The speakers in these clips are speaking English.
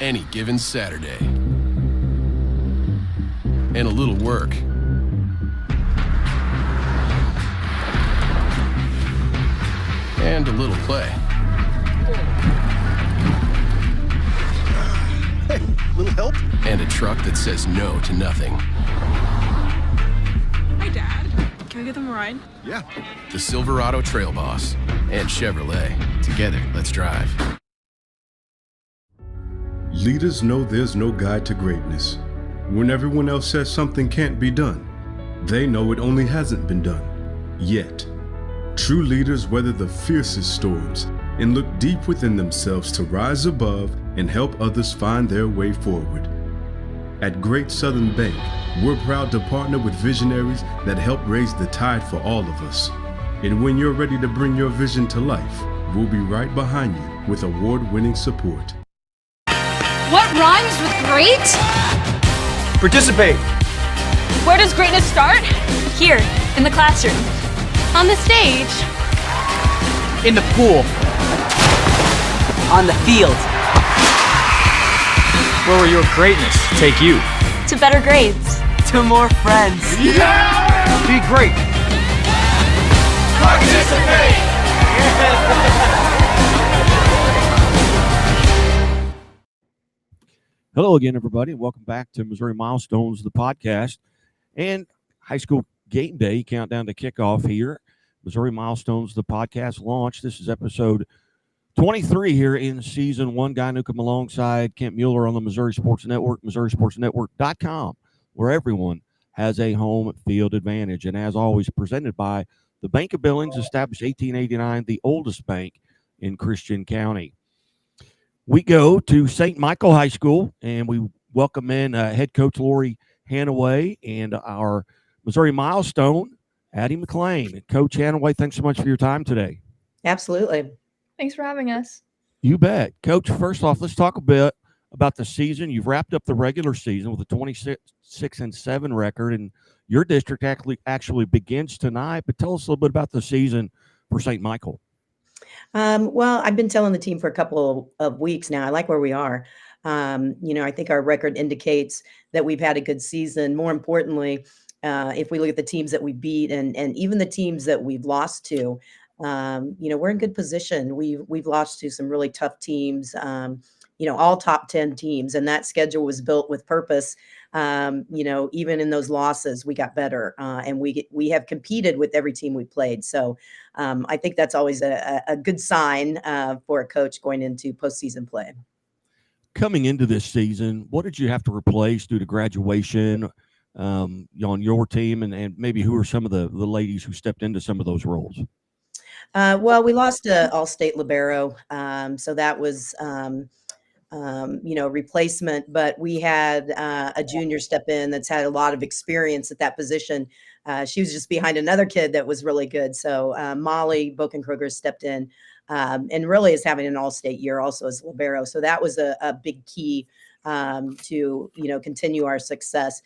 any given Saturday. And a little work. And a little play. Hey, little help? And a truck that says no to nothing. Hi, Dad. Can we give them a ride? Yeah. The Silverado Trail Boss and Chevrolet. Together, let's drive. Leaders know there's no guide to greatness. When everyone else says something can't be done, they know it only hasn't been done yet. True leaders weather the fiercest storms and look deep within themselves to rise above and help others find their way forward. At Great Southern Bank, we're proud to partner with visionaries that help raise the tide for all of us. And when you're ready to bring your vision to life, we'll be right behind you with award-winning support. What rhymes with great? Participate. Where does greatness start? Here, in the classroom. On the stage. In the pool. On the field. Where will your greatness take you? To better grades. To more friends. Yeah! Be great. Participate! Hello again, everybody, and welcome back to Missouri Milestones, the podcast, and high school game day countdown to kickoff here. Missouri Milestones, the podcast launch. This is episode 23 here in season one. Guy Newcomb alongside Kent Mueller on the Missouri Sports Network, MissouriSportsNetwork.com, where everyone has a home field advantage. And as always, presented by the Bank of Billings, established 1889, the oldest bank in Christian County. We go to St. Michael High School, and we welcome in head coach Lori Hanaway and our Missouri Milestone, Addi MacLean. Coach Hanaway, thanks so much for your time today. Absolutely. Thanks for having us. You bet. Coach, first off, let's talk a bit about the season. You've wrapped up the regular season with a 26-7 record, and your district actually begins tonight. But tell us a little bit about the season for St. Michael. Well, I've been telling the team for a couple of weeks now. I like where we are. I think our record indicates that we've had a good season. More importantly, if we look at the teams that we beat and even the teams that we've lost to, we're in good position. We've lost to some really tough teams, all top 10 teams, and that schedule was built with purpose. Even in those losses, we got better, and we have competed with every team we played. So I think that's always a good sign for a coach going into postseason play. Coming into this season, what did you have to replace due to graduation on your team, and maybe who are some of the ladies who stepped into some of those roles? Well, we lost an all-state libero, so that was replacement, but we had a junior step in that's had a lot of experience at that position. She was just behind another kid that was really good. So Molly Bokenkruger stepped in and really is having an all-state year also as libero. So that was a big key to continue our success.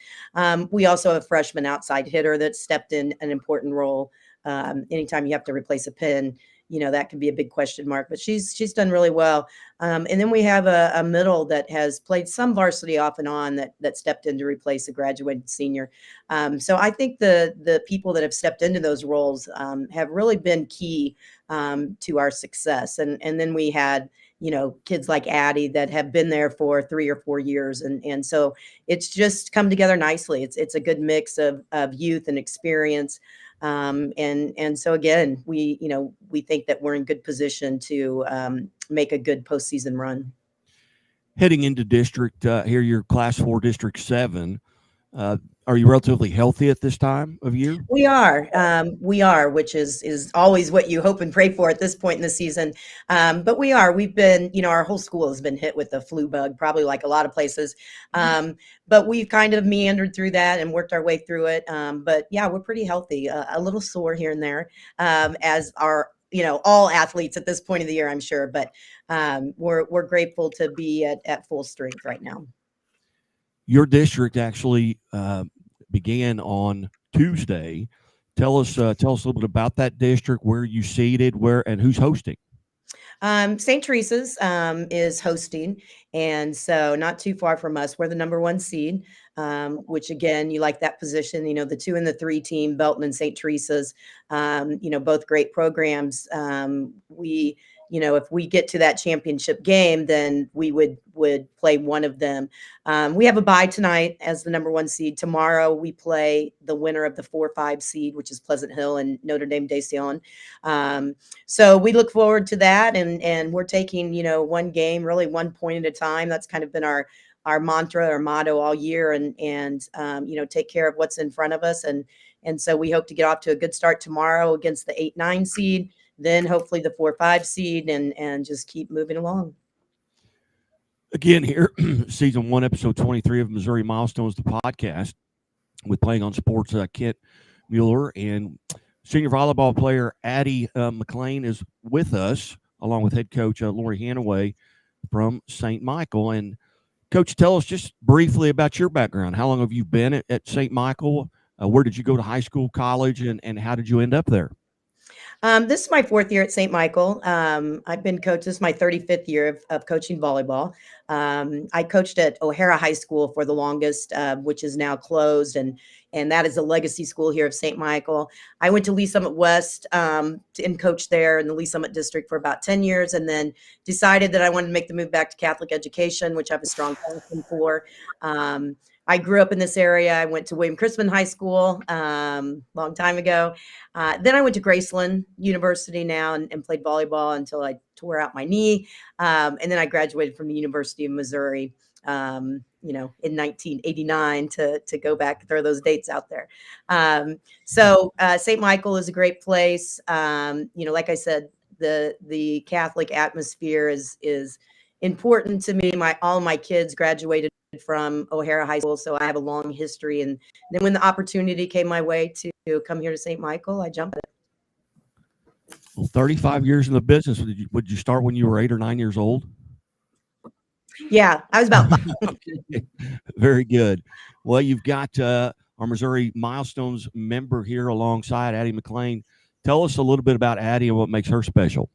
We also have a freshman outside hitter that stepped in an important role. Anytime you have to replace a pin, that can be a big question mark, but she's done really well. And then we have a middle that has played some varsity off and on that stepped in to replace a graduated senior. So I think the people that have stepped into those roles have really been key to our success. And then we had, kids like Addi that have been there for 3 or 4 years. And so it's just come together nicely. It's a good mix of youth and experience. And so again, we think that we're in good position to make a good postseason run. Heading into district here, your Class 4 District 7. Are you relatively healthy at this time of year? We are, which is always what you hope and pray for at this point in the season. But we've been, our whole school has been hit with the flu bug, probably like a lot of places. But we've kind of meandered through that and worked our way through it. But yeah, we're pretty healthy, a little sore here and there, as are, all athletes at this point of the year, I'm sure. But we're grateful to be at full strength right now. Your district actually began on Tuesday. Tell us a little bit about that district, where you seated, and who's hosting. St. Teresa's is hosting, and so not too far from us. We're the number one seed, which again, you like that position. You know, the 2 and the 3 team, Belton and St. Teresa's. You know, both great programs. You know, if we get to that championship game, then we would play one of them. We have a bye tonight as the number one seed. Tomorrow we play the winner of the 4-5 seed, which is Pleasant Hill and Notre Dame de Sion. So we look forward to that, and we're taking, you know, one game, really one point at a time. That's kind of been our mantra or motto all year, and you know, take care of what's in front of us, and so we hope to get off to a good start tomorrow against the 8-9 seed, then hopefully the 4-5 seed, and just keep moving along. Again, here, season 1, episode 23 of Missouri Milestones, the podcast, with Playing on Sports. Kent Mueller and senior volleyball player Addi MacLean is with us, along with head coach Lori Hanaway from St. Michael. And Coach, tell us just briefly about your background. How long have you been at St. Michael? Where did you go to high school, college, and how did you end up there? This is my 4th year at St. Michael. I've been coached. This is my 35th year of coaching volleyball. I coached at O'Hara High School for the longest, which is now closed, and that is a legacy school here of St. Michael. I went to Lee Summit West and coached there in the Lee Summit district for about 10 years, and then decided that I wanted to make the move back to Catholic education, which I have a strong passion for. I grew up in this area. I went to William Crispin High School long time ago. Then I went to Graceland University now and played volleyball until I tore out my knee. And then I graduated from the University of Missouri, you know, in 1989 to go back and throw those dates out there. So St. Michael is a great place. You know, like I said, the Catholic atmosphere is important to me. All my kids graduated from O'Hara High School, so I have a long history. And then when the opportunity came my way to come here to St. Michael, I jumped at it. Well, 35 years in the business. Would you start when you were 8 or 9 years old? Yeah, I was about 5. Very good. Well, you've got our Missouri Milestones member here alongside Addi MacLean. Tell us a little bit about Addi and what makes her special.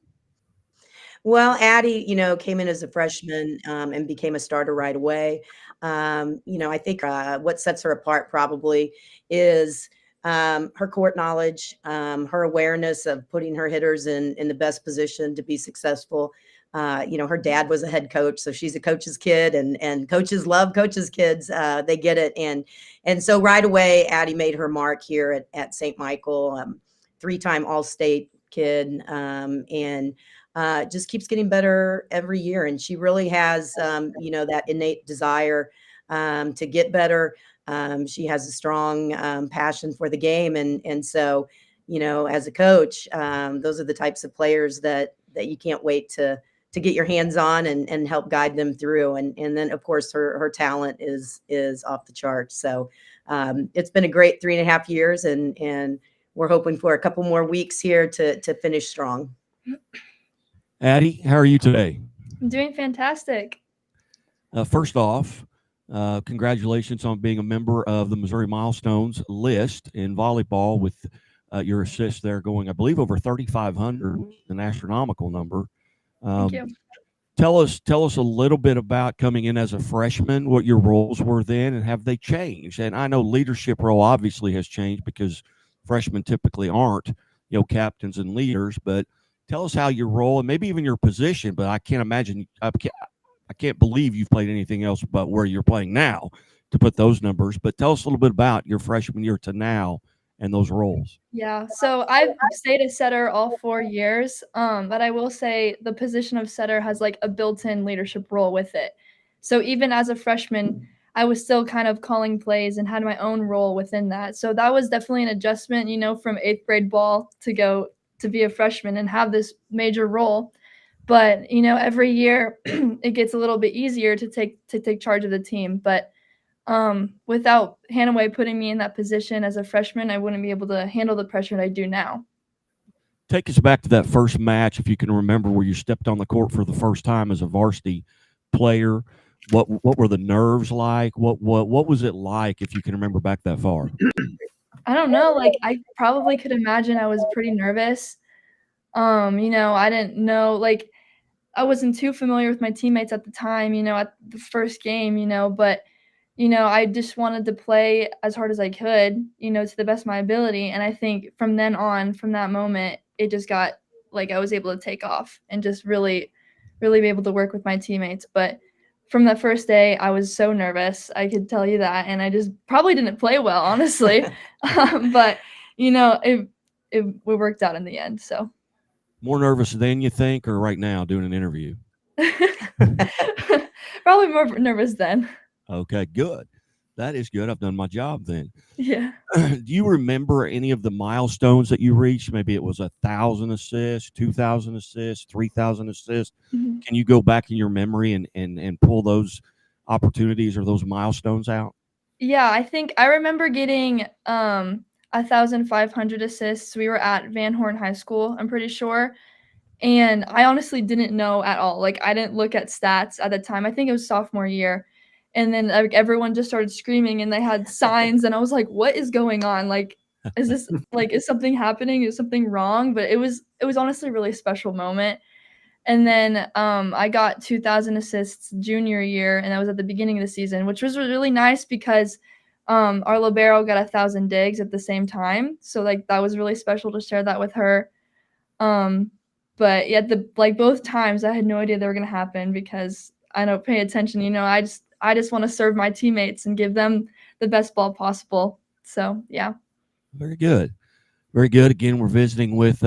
Well, Addi, you know, came in as a freshman and became a starter right away. You know, I think what sets her apart probably is her court knowledge, her awareness of putting her hitters in the best position to be successful. You know, her dad was a head coach, so she's a coach's kid, and coaches love coaches' kids. They get it, and so right away, Addi made her mark here at St. Michael. 3-time All-State kid, and just keeps getting better every year. And she really has, you know, that innate desire to get better. She has a strong passion for the game. And so, you know, as a coach, those are the types of players that you can't wait to get your hands on and help guide them through. And then, of course, her talent is off the charts. So it's been a great 3.5 years, and we're hoping for a couple more weeks here to finish strong. Addi, how are you today? I'm doing fantastic. First off, congratulations on being a member of the Missouri Milestones list in volleyball with your assist there going, I believe, over 3,500, an astronomical number. Thank you. Tell us a little bit about coming in as a freshman, what your roles were then, and have they changed? And I know leadership role obviously has changed because freshmen typically aren't, you know, captains and leaders, but tell us how your role and maybe even your position, but I can't imagine, I can't believe you've played anything else but where you're playing now to put those numbers. But tell us a little bit about your freshman year to now and those roles. Yeah, so I've stayed a setter all 4 years, but I will say the position of setter has like a built-in leadership role with it. So even as a freshman, I was still kind of calling plays and had my own role within that. So that was definitely an adjustment, you know, from 8th grade ball to go to be a freshman and have this major role. But, you know, every year it gets a little bit easier to take charge of the team. But without Hanaway putting me in that position as a freshman, I wouldn't be able to handle the pressure that I do now. Take us back to that first match, if you can remember, where you stepped on the court for the first time as a varsity player. What were the nerves like? What was it like, if you can remember back that far? I don't know. Like, I probably could imagine I was pretty nervous. You know, I didn't know, like, I wasn't too familiar with my teammates at the time, at the first game, but I just wanted to play as hard as I could, to the best of my ability. And I think from then on, from that moment, it just got like I was able to take off and just really, really be able to work with my teammates. But from that first day, I was so nervous. I could tell you that. And I just probably didn't play well, honestly. But, it worked out in the end. So More nervous than you think, or right now doing an interview? probably more nervous then. Okay, good. That is good. I've done my job then. Yeah. Do you remember any of the milestones that you reached? Maybe it was 1,000 assists, 2,000 assists, 3,000 assists. Mhm. Can you go back in your memory and pull those opportunities or those milestones out? Yeah, I think I remember getting 1,500 assists. We were at Van Horn High School, I'm pretty sure. And I honestly didn't know at all. Like, I didn't look at stats at the time. I think it was sophomore year. And then like everyone just started screaming and they had signs and I was like, what is going on? Like, is this like is something happening? Is something wrong? But it was honestly a really special moment. And then I got 2,000 assists junior year, and that was at the beginning of the season, which was really nice because our libero got 1,000 digs at the same time. So like that was really special to share that with her. But yeah, both times I had no idea they were gonna happen because I don't pay attention. I just want to serve my teammates and give them the best ball possible. So yeah. Very good. Very good. Again, we're visiting with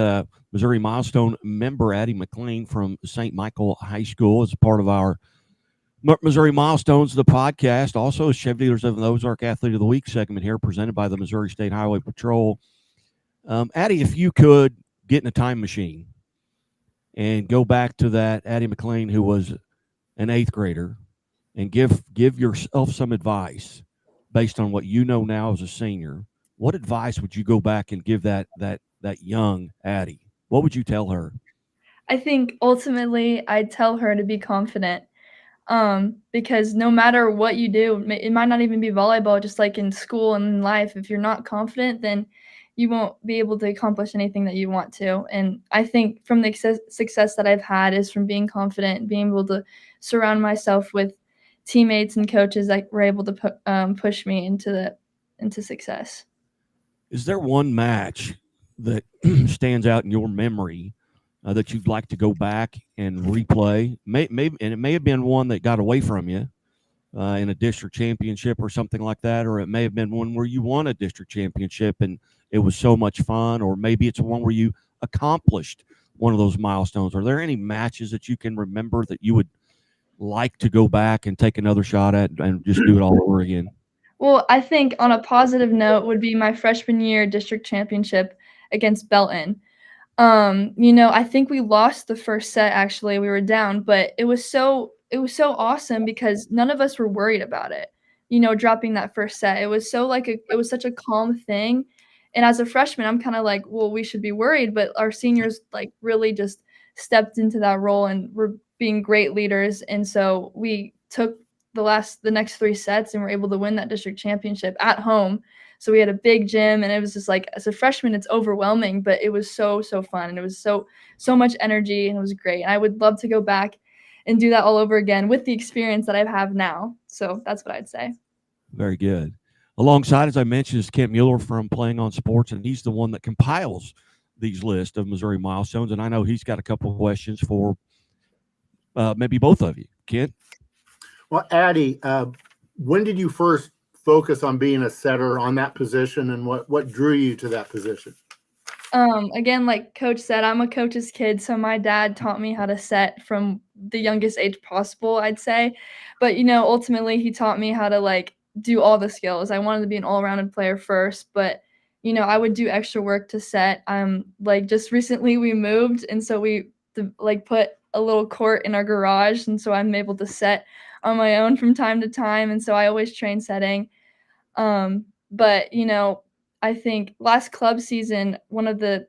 Missouri Milestone member Addi MacLean from St. Michael High School as a part of our Missouri Milestones, the podcast. Also, Chevy Dealers of the Ozark Athlete of the Week segment here presented by the Missouri State Highway Patrol. Addi, if you could get in a time machine and go back to that Addi MacLean who was an 8th grader and give yourself some advice based on what you know now as a senior, what advice would you go back and give that young Addi? What would you tell her? I think ultimately I'd tell her to be confident. Because no matter what you do, it might not even be volleyball, just like in school and in life, if you're not confident, then you won't be able to accomplish anything that you want to. And I think from the success that I've had is from being confident, being able to surround myself with teammates and coaches that were able to push me into success. Is there one match that stands out in your memory that you'd like to go back and replay? Maybe, and it may have been one that got away from you in a district championship or something like that, or it may have been one where you won a district championship and it was so much fun, or maybe it's one where you accomplished one of those milestones. Are there any matches that you can remember that you would like to go back and take another shot at and just do it all over again? Well, I think on a positive note would be my freshman year district championship against Belton. I think we lost the first set, actually. We were down, but it was so awesome because none of us were worried about it, dropping that first set. It was such a calm thing. And as a freshman, I'm kind of like, well, we should be worried, but our seniors like really just stepped into that role and were being great leaders. And so we took the next 3 sets and were able to win that district championship at home. So we had a big gym, and it was just like, as a freshman, it's overwhelming, but it was so fun, and it was so much energy, and it was great. And I would love to go back and do that all over again with the experience that I have now. So that's what I'd say. Very good. Alongside, as I mentioned, is Kent Mueller from Playing on Sports, and he's the one that compiles these lists of Missouri milestones. And I know he's got a couple of questions for maybe both of you. Kent? Well, Addi, when did you first focus on being a setter on that position, and what drew you to that position? Again, like Coach said, I'm a coach's kid, so my dad taught me how to set from the youngest age possible, I'd say. But, ultimately he taught me how to like do all the skills. I wanted to be an all-rounded player first, but, I would do extra work to set. Like just recently we moved, and so we put a little court in our garage, and so I'm able to set on my own from time to time, and so I always train setting. But I think last club season one of the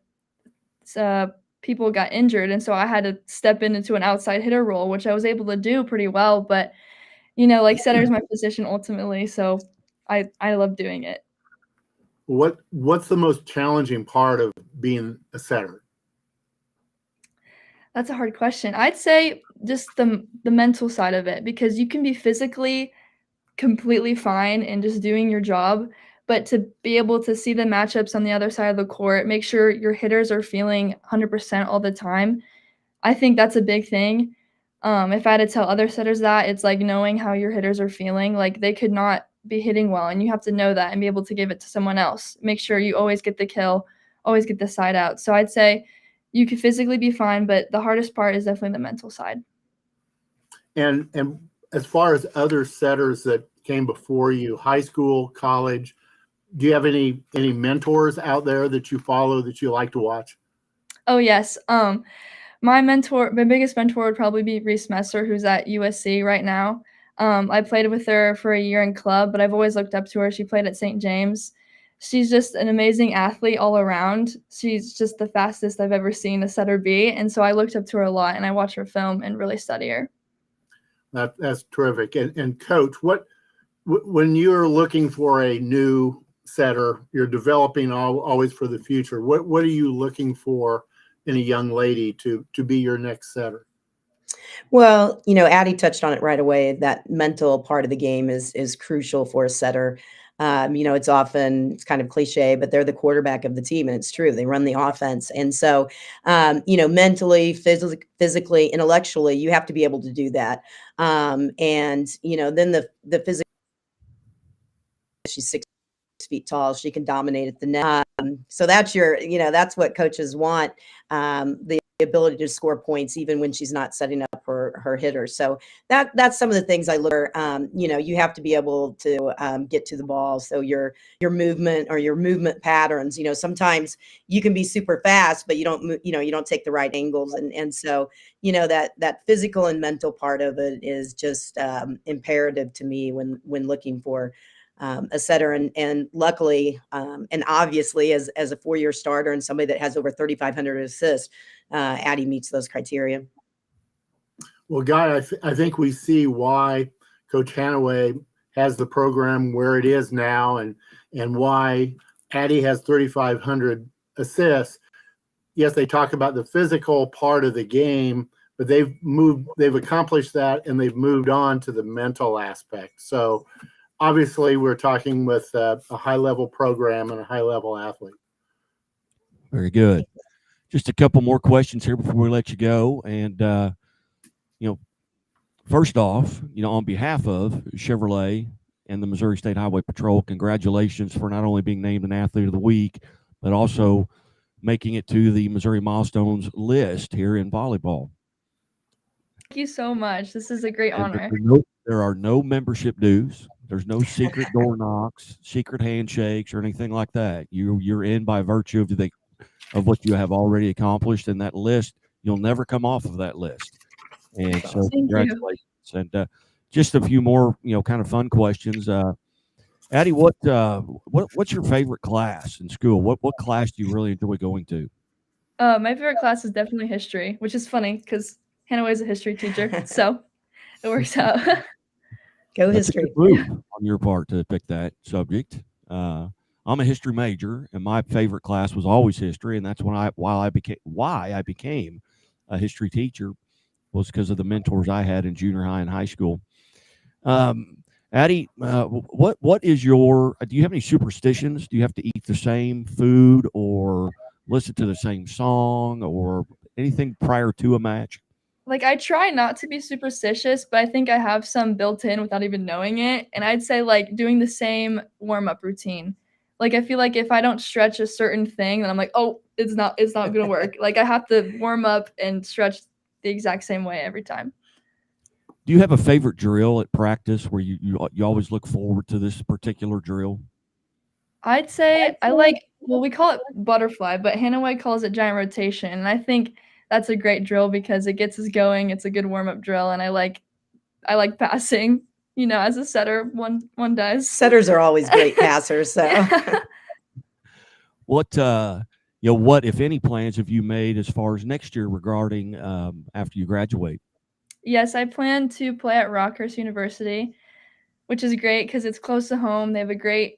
people got injured, and so I had to step into an outside hitter role, which I was able to do pretty well. But like setter is my position ultimately, so I love doing it. What's the most challenging part of being a setter? That's a hard question. I'd say just the mental side of it, because you can be physically completely fine and just doing your job, but to be able to see the matchups on the other side of the court, make sure your hitters are feeling 100% all the time. I think that's a big thing. If I had to tell other setters that, it's like knowing how your hitters are feeling. Like they could not be hitting well, and you have to know that and be able to give it to someone else. Make sure you always get the kill, always get the side out. So I'd say you could physically be fine, but the hardest part is definitely the mental side. And as far as other setters that came before you, high school, college, do you have any mentors out there that you follow that you like to watch? Oh yes. My biggest mentor would probably be Reese Messer, who's at USC right now. I played with her for a year in club, but I've always looked up to her. She played at St. James. She's just an amazing athlete all around. She's just the fastest I've ever seen a setter be. And so I looked up to her a lot, and I watch her film and really study her. That's terrific. And coach, when you're looking for a new setter, you're developing always for the future. What are you looking for in a young lady to be your next setter? Well, Addi touched on it right away. That mental part of the game is crucial for a setter. It's kind of cliche, but they're the quarterback of the team, and it's true. They run the offense, and so mentally, physically, intellectually, you have to be able to do that. Then the physical. She's 6 feet tall. She can dominate at the net. So that's that's what coaches want. The ability to score points even when she's not setting up her hitters. So that's some of the things I look for. You have to be able to get to the ball. So your movement or your movement patterns, sometimes you can be super fast, but you don't take the right angles. And so, that physical and mental part of it is just imperative to me when looking for a setter, and luckily, and obviously as a 4-year starter and somebody that has over 3,500 assists, Addi meets those criteria. Well, Guy, I think we see why Coach Hanaway has the program where it is now, and why Addi has 3,500 assists. Yes, they talk about the physical part of the game, but they've accomplished that, and they've moved on to the mental aspect. So obviously, we're talking with a high-level program and a high-level athlete. Very good. Just a couple more questions here before we let you go. And, first off, on behalf of Chevrolet and the Missouri State Highway Patrol, congratulations for not only being named an Athlete of the Week, but also making it to the Missouri Milestones list here in volleyball. Thank you so much. This is a great honor. There are no membership dues. There's no secret door knocks, secret handshakes, or anything like that. You're in by virtue of what you have already accomplished in that list. You'll never come off of that list. And so congratulations. And just a few more, kind of fun questions. Addi, what's your favorite class in school? What class do you really enjoy going to? My favorite class is definitely history, which is funny because Hanaway is a history teacher, so it works out. Go history. That's a good move on your part to pick that subject. I'm a history major, and my favorite class was always history, and that's why I became a history teacher, was because of the mentors I had in junior high and high school. Addi, what is do you have any superstitions? Do you have to eat the same food or listen to the same song or anything prior to a match? Like, I try not to be superstitious, but I think I have some built in without even knowing it. And I'd say, like, doing the same warm-up routine. Like, I feel like if I don't stretch a certain thing, then I'm like, oh, it's not going to work. Like, I have to warm up and stretch the exact same way every time. Do you have a favorite drill at practice where you always look forward to this particular drill? I'd say we call it butterfly, but Hanaway calls it giant rotation. And I think that's a great drill because it gets us going. It's a good warm-up drill, and I like passing. As a setter, one does. Setters are always great passers. So, what if any plans have you made as far as next year regarding after you graduate? Yes, I plan to play at Rockhurst University, which is great because it's close to home. They have a great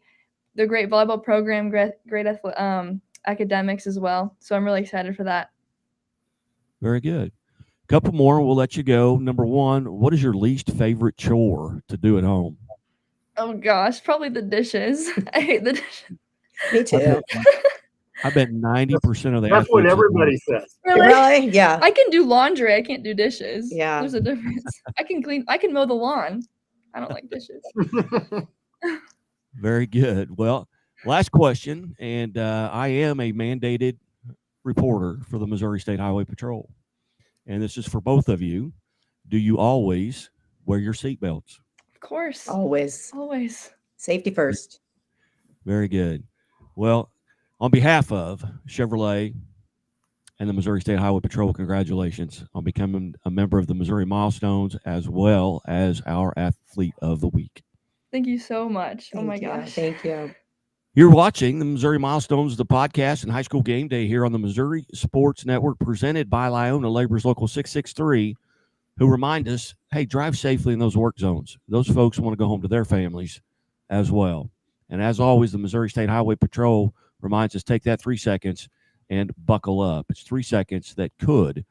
volleyball program, great academics as well. So I'm really excited for that. Very good. Couple more, we'll let you go. Number one, what is your least favorite chore to do at home? Oh gosh, probably the dishes. I hate the dishes. Me too. I bet 90% of the That's what athletes everybody says. Really? Really? Yeah. I can do laundry. I can't do dishes. Yeah. There's a difference. I can mow the lawn. I don't like dishes. Very good. Well, last question, and I am a mandated reporter for the Missouri State Highway Patrol, and this is for both of you. Do you always wear your seatbelts? Of course. Always. Always. Safety first. Very good. Well, on behalf of Chevrolet and the Missouri State Highway Patrol, congratulations on becoming a member of the Missouri Milestones as well as our Athlete of the Week. Thank you so much. Oh my Thank you. gosh. Thank you. You're watching the Missouri Milestones, the podcast and high school game day here on the Missouri Sports Network, presented by Lyona Labor's Local 663, who remind us, hey, drive safely in those work zones. Those folks want to go home to their families as well. And as always, the Missouri State Highway Patrol reminds us, take that 3 seconds and buckle up. It's 3 seconds that could